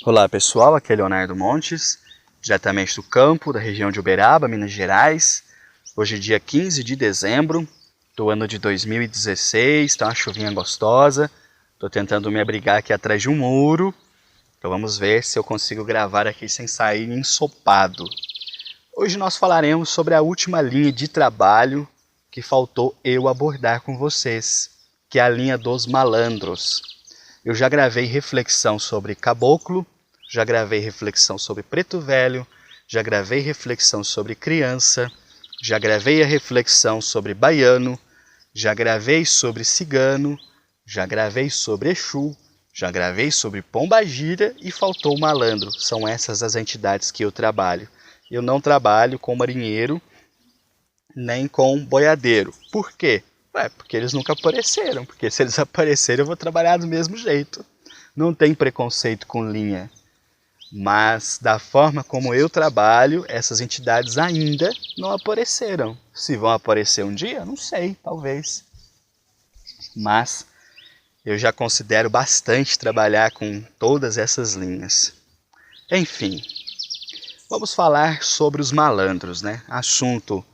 Olá pessoal, aqui é Leonardo Montes, diretamente do campo da região de Uberaba, Minas Gerais. Hoje é dia 15 de dezembro do ano de 2016, está uma chuvinha gostosa. Estou tentando me abrigar aqui atrás de um muro, então vamos ver se eu consigo gravar aqui sem sair ensopado. Hoje nós falaremos sobre a última linha de trabalho que faltou eu abordar com vocês, que é a linha dos malandros. Eu já gravei reflexão sobre caboclo, já gravei reflexão sobre preto velho, já gravei reflexão sobre criança, já gravei a reflexão sobre baiano, já gravei sobre cigano, já gravei sobre Exu, já gravei sobre pombagira e faltou o malandro. São essas as entidades que eu trabalho. Eu não trabalho com marinheiro nem com boiadeiro. Por quê? Porque eles nunca apareceram, porque se eles aparecerem eu vou trabalhar do mesmo jeito. Não tem preconceito com linha, mas da forma como eu trabalho, essas entidades ainda não apareceram. Se vão aparecer um dia, não sei, talvez. Mas eu já considero bastante trabalhar com todas essas linhas. Enfim, vamos falar sobre os malandros, né? Assunto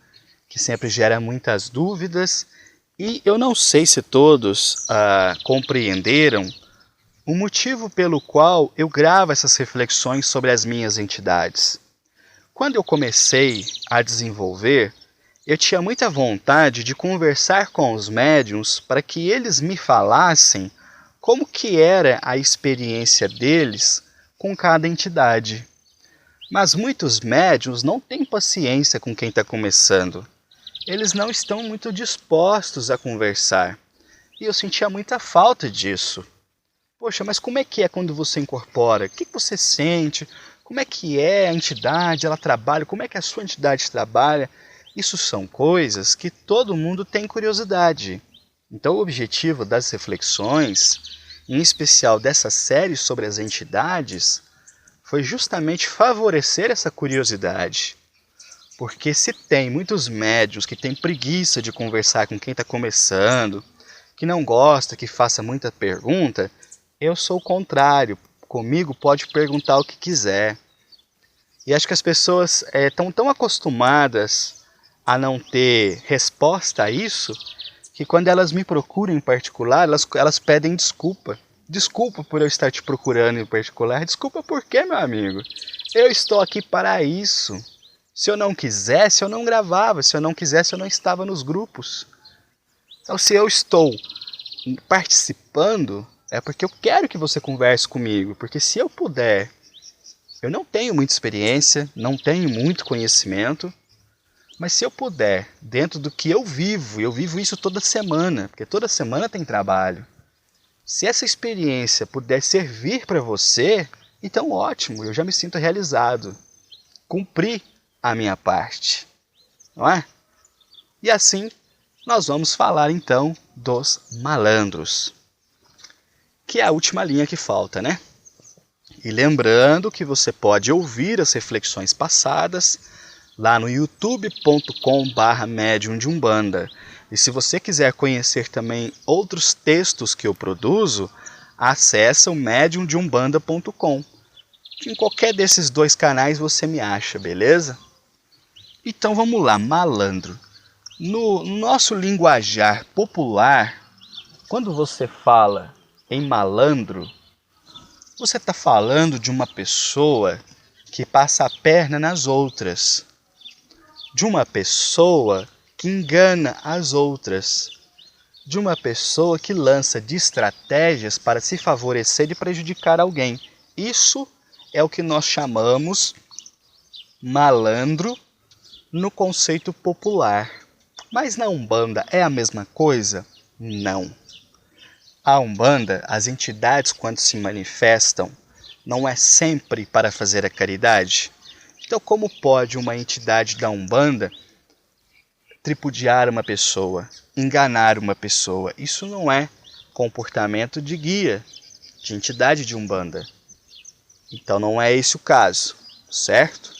que sempre gera muitas dúvidas. E eu não sei se todos compreenderam o motivo pelo qual eu gravo essas reflexões sobre as minhas entidades. Quando eu comecei a desenvolver, eu tinha muita vontade de conversar com os médiuns para que eles me falassem como que era a experiência deles com cada entidade. Mas muitos médiuns não têm paciência com quem está começando. Eles não estão muito dispostos a conversar. E eu sentia muita falta disso. Poxa, mas como é que é quando você incorpora? O que você sente? Como é que é a entidade? Ela trabalha? Como é que a sua entidade trabalha? Isso são coisas que todo mundo tem curiosidade. Então o objetivo das reflexões, em especial dessa série sobre as entidades, foi justamente favorecer essa curiosidade. Porque se tem muitos médiuns que têm preguiça de conversar com quem está começando, que não gosta que faça muita pergunta, eu sou o contrário. Comigo pode perguntar o que quiser. E acho que as pessoas estão tão acostumadas a não ter resposta a isso, que quando elas me procuram em particular, elas pedem desculpa. Desculpa por eu estar te procurando em particular. Desculpa por quê, meu amigo? Eu estou aqui para isso. Se eu não quisesse, eu não gravava. Se eu não quisesse, eu não estava nos grupos. Então, se eu estou participando, é porque eu quero que você converse comigo. Porque se eu puder, eu não tenho muita experiência, não tenho muito conhecimento, mas se eu puder, dentro do que eu vivo isso toda semana, porque toda semana tem trabalho. Se essa experiência puder servir para você, então ótimo, eu já me sinto realizado. Cumpri a minha parte, não é? E assim, nós vamos falar então dos malandros, que é a última linha que falta, né? E lembrando que você pode ouvir as reflexões passadas lá no youtube.com/medium de Umbanda. E se você quiser conhecer também outros textos que eu produzo, acessa o mediumdeumbanda.com. Em qualquer desses dois canais você me acha, beleza? Então vamos lá, malandro. No nosso linguajar popular, quando você fala em malandro, você está falando de uma pessoa que passa a perna nas outras, de uma pessoa que engana as outras, de uma pessoa que lança de estratégias para se favorecer e prejudicar alguém. Isso é o que nós chamamos malandro no conceito popular. Mas na Umbanda é a mesma coisa? Não. A Umbanda, as entidades quando se manifestam, não é sempre para fazer a caridade. Então como pode uma entidade da Umbanda tripudiar uma pessoa, enganar uma pessoa? Isso não é comportamento de guia, de entidade de Umbanda. Então não é esse o caso, certo?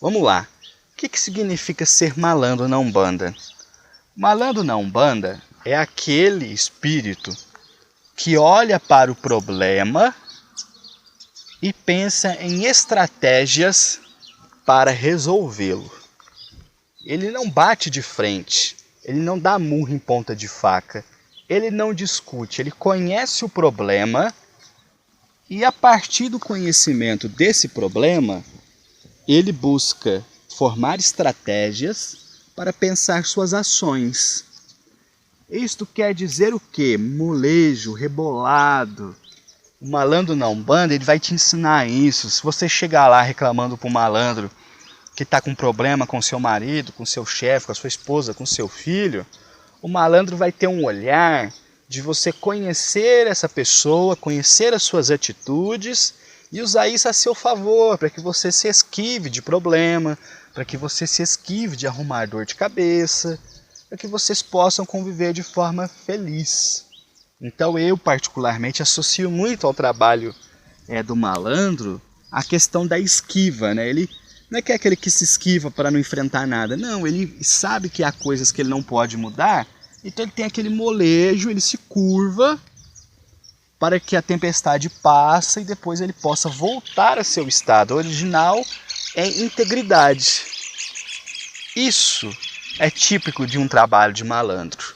Vamos lá. O que significa ser malandro na Umbanda? Malandro na Umbanda é aquele espírito que olha para o problema e pensa em estratégias para resolvê-lo. Ele não bate de frente, ele não dá murro em ponta de faca, ele não discute, ele conhece o problema e a partir do conhecimento desse problema, ele busca formar estratégias para pensar suas ações. Isto quer dizer o quê? Molejo, rebolado. O malandro na Umbanda, ele vai te ensinar isso. Se você chegar lá reclamando para o malandro que está com problema com seu marido, com seu chefe, com a sua esposa, com seu filho, o malandro vai ter um olhar de você conhecer essa pessoa, conhecer as suas atitudes e usar isso a seu favor, para que você se esquive de problema, para que você se esquive de arrumar dor de cabeça, para que vocês possam conviver de forma feliz. Então eu particularmente associo muito ao trabalho do malandro a questão da esquiva, né? Ele não é que é aquele que se esquiva para não enfrentar nada, não, ele sabe que há coisas que ele não pode mudar, então ele tem aquele molejo, ele se curva para que a tempestade passe e depois ele possa voltar a seu estado original em integridade. Isso é típico de um trabalho de malandro.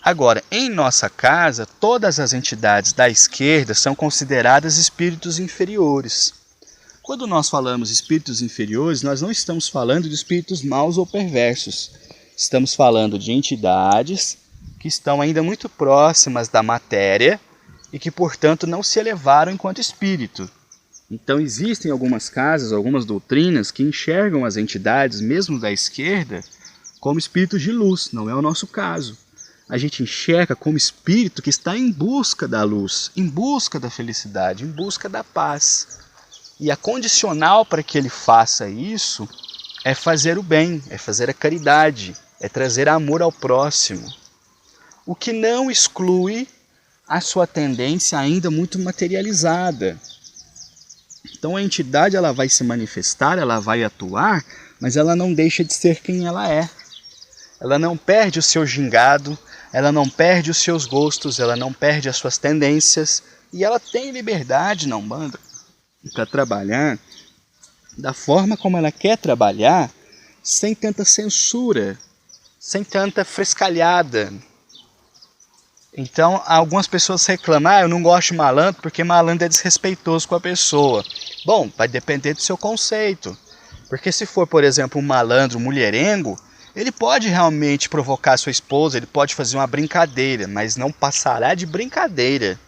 Agora, em nossa casa, todas as entidades da esquerda são consideradas espíritos inferiores. Quando nós falamos espíritos inferiores, nós não estamos falando de espíritos maus ou perversos. Estamos falando de entidades que estão ainda muito próximas da matéria e que, portanto, não se elevaram enquanto espírito. Então, existem algumas casas, algumas doutrinas que enxergam as entidades, mesmo da esquerda, como espíritos de luz. Não é o nosso caso. A gente enxerga como espírito que está em busca da luz, em busca da felicidade, em busca da paz. E a condicional para que ele faça isso é fazer o bem, é fazer a caridade, é trazer amor ao próximo. O que não exclui a sua tendência ainda muito materializada. Então a entidade ela vai se manifestar, ela vai atuar, mas ela não deixa de ser quem ela é. Ela não perde o seu gingado, ela não perde os seus gostos, ela não perde as suas tendências e ela tem liberdade na Umbanda para trabalhar da forma como ela quer trabalhar, sem tanta censura, sem tanta frescalhada. Então, algumas pessoas reclamam, eu não gosto de malandro porque malandro é desrespeitoso com a pessoa. Bom, vai depender do seu conceito. Porque se for, por exemplo, um malandro mulherengo, ele pode realmente provocar sua esposa, ele pode fazer uma brincadeira, mas não passará de brincadeira.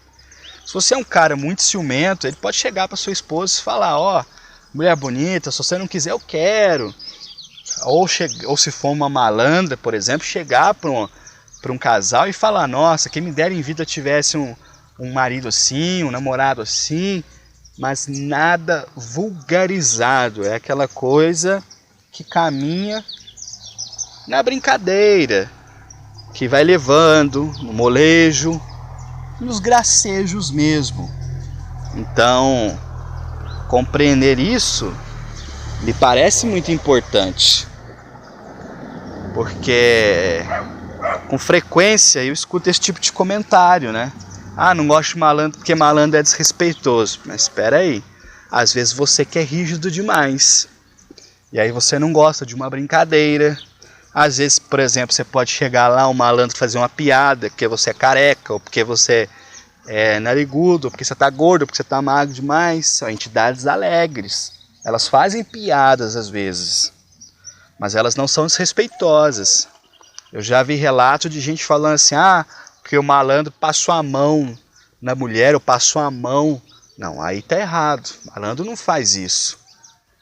Se você é um cara muito ciumento, ele pode chegar para sua esposa e falar, ó, mulher bonita, se você não quiser, eu quero. Ou se for uma malandra, por exemplo, chegar para um casal e falar, nossa, quem me dera em vida tivesse um marido assim, um namorado assim, mas nada vulgarizado, é aquela coisa que caminha na brincadeira, que vai levando no molejo, nos gracejos mesmo. Então, compreender isso me parece muito importante, porque com frequência eu escuto esse tipo de comentário, né? Ah, não gosto de malandro porque malandro é desrespeitoso. Mas espera aí, às vezes você que é rígido demais, e aí você não gosta de uma brincadeira. Às vezes, por exemplo, você pode chegar lá, um malandro fazer uma piada porque você é careca, ou porque você é narigudo, ou porque você está gordo, ou porque você está magro demais. São entidades alegres. Elas fazem piadas às vezes, mas elas não são desrespeitosas. Eu já vi relato de gente falando assim, porque o malandro passou a mão na mulher, ou passou a mão. Não, aí tá errado. O malandro não faz isso.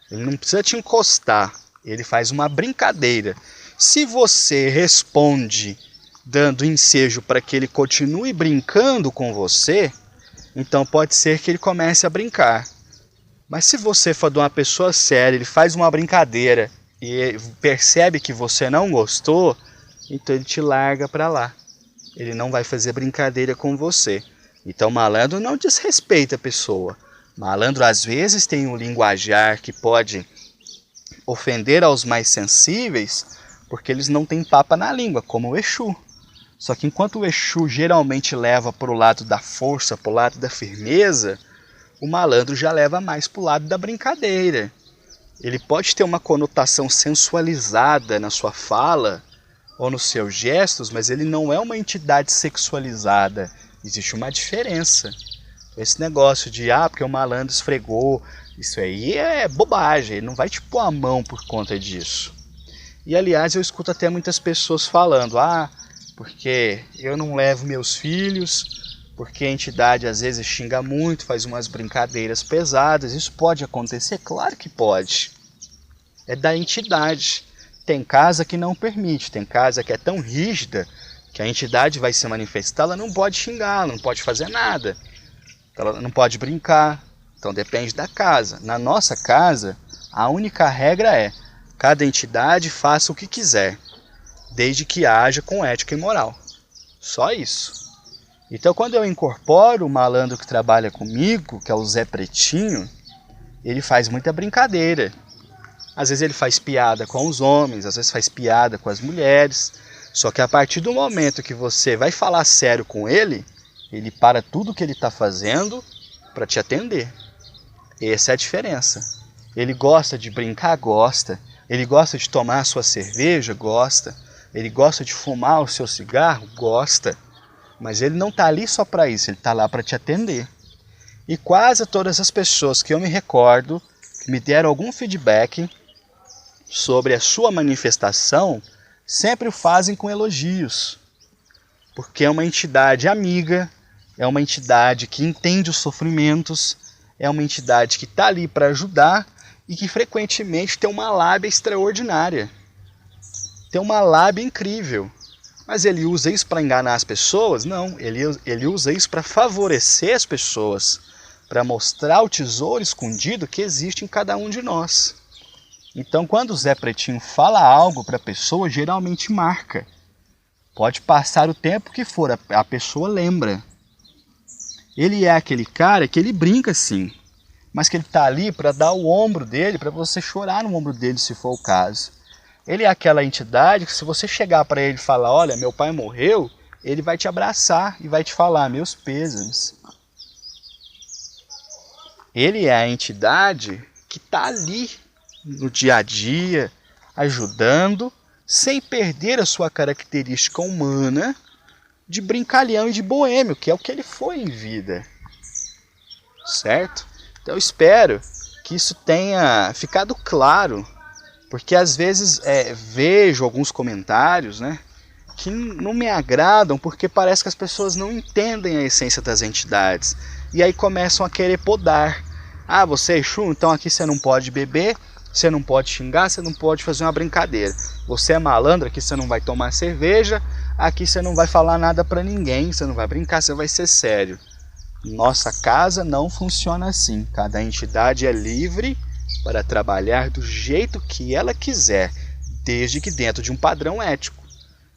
Ele não precisa te encostar. Ele faz uma brincadeira. Se você responde dando ensejo para que ele continue brincando com você, então pode ser que ele comece a brincar. Mas se você for de uma pessoa séria, ele faz uma brincadeira e percebe que você não gostou, então ele te larga para lá. Ele não vai fazer brincadeira com você. Então malandro não desrespeita a pessoa. Malandro às vezes tem um linguajar que pode ofender aos mais sensíveis, porque eles não têm papa na língua, como o Exu. Só que enquanto o Exu geralmente leva para o lado da força, para o lado da firmeza, o malandro já leva mais para o lado da brincadeira. Ele pode ter uma conotação sensualizada na sua fala ou nos seus gestos, mas ele não é uma entidade sexualizada. Existe uma diferença. Esse negócio de, porque o malandro esfregou, isso aí é bobagem, ele não vai te pôr a mão por conta disso. E aliás, eu escuto até muitas pessoas falando, porque eu não levo meus filhos, porque a entidade às vezes xinga muito, faz umas brincadeiras pesadas. Isso pode acontecer? Claro que pode. É da entidade. Tem casa que não permite, tem casa que é tão rígida que a entidade vai se manifestar, ela não pode xingar, ela não pode fazer nada, ela não pode brincar. Então depende da casa. Na nossa casa, a única regra é: cada entidade faça o que quiser, desde que haja com ética e moral. Só isso. Então quando eu incorporo o malandro que trabalha comigo, que é o Zé Pretinho, ele faz muita brincadeira. Às vezes ele faz piada com os homens, às vezes faz piada com as mulheres. Só que a partir do momento que você vai falar sério com ele, ele para tudo que ele está fazendo para te atender. Essa é a diferença. Ele gosta de brincar? Gosta. Ele gosta de tomar a sua cerveja? Gosta. Ele gosta de fumar o seu cigarro? Gosta. Mas ele não está ali só para isso, ele está lá para te atender. E quase todas as pessoas que eu me recordo, que me deram algum feedback sobre a sua manifestação, sempre o fazem com elogios. Porque é uma entidade amiga, é uma entidade que entende os sofrimentos, é uma entidade que está ali para ajudar e que frequentemente tem uma lábia extraordinária. Tem uma lábia incrível. Mas ele usa isso para enganar as pessoas? Não, ele usa isso para favorecer as pessoas, para mostrar o tesouro escondido que existe em cada um de nós. Então, quando o Zé Pretinho fala algo para a pessoa, geralmente marca. Pode passar o tempo que for, a pessoa lembra. Ele é aquele cara que ele brinca sim, mas que ele está ali para dar o ombro dele, para você chorar no ombro dele se for o caso. Ele é aquela entidade que se você chegar para ele e falar, olha, meu pai morreu, ele vai te abraçar e vai te falar, meus pêsames. Ele é a entidade que está ali no dia a dia, ajudando, sem perder a sua característica humana de brincalhão e de boêmio, que é o que ele foi em vida. Certo? Então eu espero que isso tenha ficado claro, porque às vezes vejo alguns comentários, que não me agradam, porque parece que as pessoas não entendem a essência das entidades. E aí começam a querer podar. Você é Exu, então aqui você não pode beber, você não pode xingar, você não pode fazer uma brincadeira. Você é malandro, aqui você não vai tomar cerveja, aqui você não vai falar nada para ninguém, você não vai brincar, você vai ser sério. Nossa casa não funciona assim. Cada entidade é livre para trabalhar do jeito que ela quiser, desde que dentro de um padrão ético.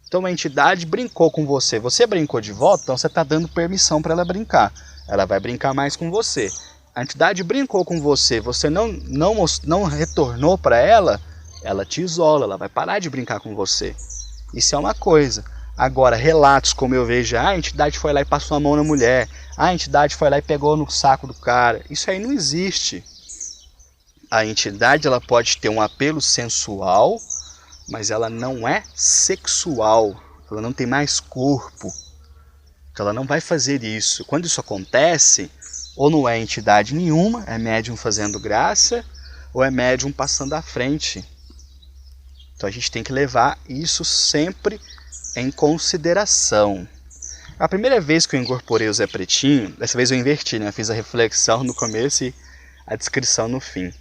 Então a entidade brincou com você, você brincou de volta, então você está dando permissão para ela brincar. Ela vai brincar mais com você. A entidade brincou com você, você não retornou para ela, ela te isola, ela vai parar de brincar com você. Isso é uma coisa. Agora, relatos como eu vejo, a entidade foi lá e passou a mão na mulher, a entidade foi lá e pegou no saco do cara, isso aí não existe. A entidade ela pode ter um apelo sensual, mas ela não é sexual, ela não tem mais corpo. Então ela não vai fazer isso. Quando isso acontece, ou não é entidade nenhuma, é médium fazendo graça, ou é médium passando à frente. Então a gente tem que levar isso sempre em consideração. A primeira vez que eu incorporei o Zé Pretinho, dessa vez eu inverti, eu fiz a reflexão no começo e a descrição no fim.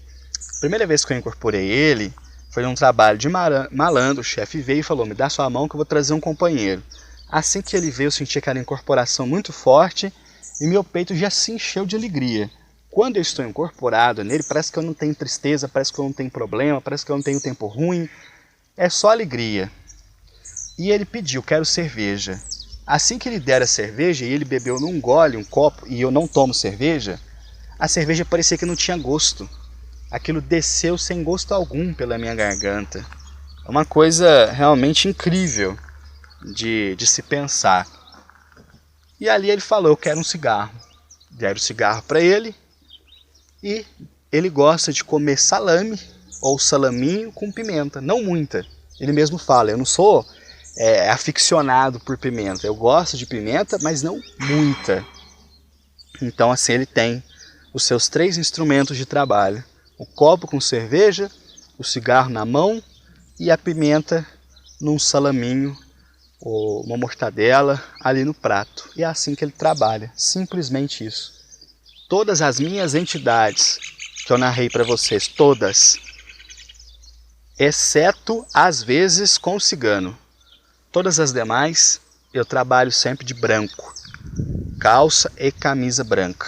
A primeira vez que eu incorporei ele, foi num trabalho de malandro, o chefe veio e falou, me dá sua mão que eu vou trazer um companheiro. Assim que ele veio, eu senti aquela incorporação muito forte e meu peito já se encheu de alegria. Quando eu estou incorporado nele, parece que eu não tenho tristeza, parece que eu não tenho problema, parece que eu não tenho tempo ruim, é só alegria. E ele pediu, quero cerveja. Assim que ele der a cerveja e ele bebeu num gole, um copo, e eu não tomo cerveja, a cerveja parecia que não tinha gosto. Aquilo desceu sem gosto algum pela minha garganta. É uma coisa realmente incrível de se pensar. E ali ele falou, eu quero um cigarro. Deram o cigarro para ele, e ele gosta de comer salame ou salaminho com pimenta, não muita. Ele mesmo fala, eu não sou aficionado por pimenta, eu gosto de pimenta, mas não muita. Então assim ele tem os seus 3 instrumentos de trabalho: o copo com cerveja, o cigarro na mão e a pimenta num salaminho ou uma mortadela ali no prato. E é assim que ele trabalha, simplesmente isso. Todas as minhas entidades que eu narrei para vocês, todas, exceto às vezes com o cigano, todas as demais eu trabalho sempre de branco, calça e camisa branca.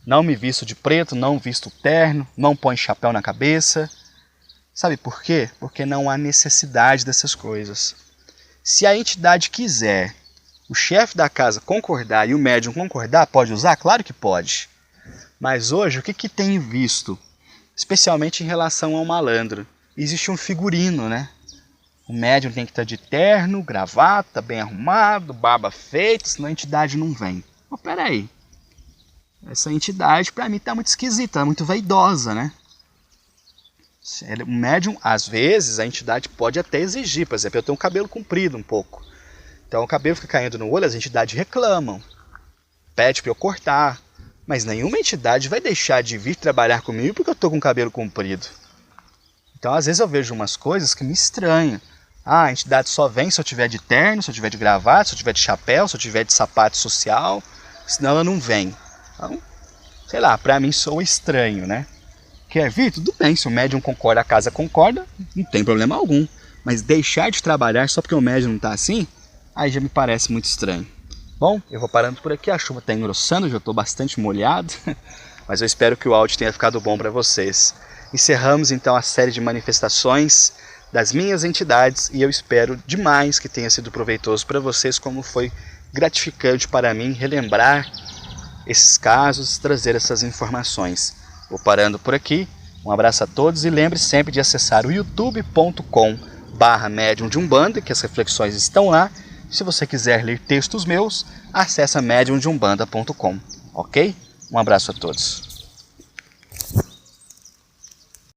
Não me visto de preto, não visto terno, não ponho chapéu na cabeça. Sabe por quê? Porque não há necessidade dessas coisas. Se a entidade quiser, o chefe da casa concordar e o médium concordar, pode usar? Claro que pode. Mas hoje, o que tem visto? Especialmente em relação ao malandro. Existe um figurino, né? O médium tem que estar de terno, gravata, bem arrumado, barba feita, senão a entidade não vem. Mas peraí. Essa entidade, para mim, está muito esquisita, muito vaidosa, né? O médium, às vezes, a entidade pode até exigir. Por exemplo, eu tenho o cabelo comprido um pouco. Então, o cabelo fica caindo no olho, as entidades reclamam. Pede para eu cortar. Mas nenhuma entidade vai deixar de vir trabalhar comigo porque eu estou com o cabelo comprido. Então, às vezes, eu vejo umas coisas que me estranham. Ah, a entidade só vem se eu tiver de terno, se eu tiver de gravata, se eu tiver de chapéu, se eu tiver de sapato social. Senão ela não vem. Então, sei lá, pra mim sou estranho, né? Quer vir? Tudo bem, se o médium concorda, a casa concorda, não tem problema algum. Mas deixar de trabalhar só porque o médium não tá assim, aí já me parece muito estranho. Bom, eu vou parando por aqui, a chuva tá engrossando, já estou bastante molhado, mas eu espero que o áudio tenha ficado bom para vocês. Encerramos então a série de manifestações das minhas entidades e eu espero demais que tenha sido proveitoso para vocês, como foi gratificante para mim relembrar esses casos, trazer essas informações. Vou parando por aqui, um abraço a todos e lembre sempre de acessar o youtube.com/médium de Umbanda, que as reflexões estão lá. Se você quiser ler textos meus, acessa mediumdeumbanda.com, ok? Um abraço a todos.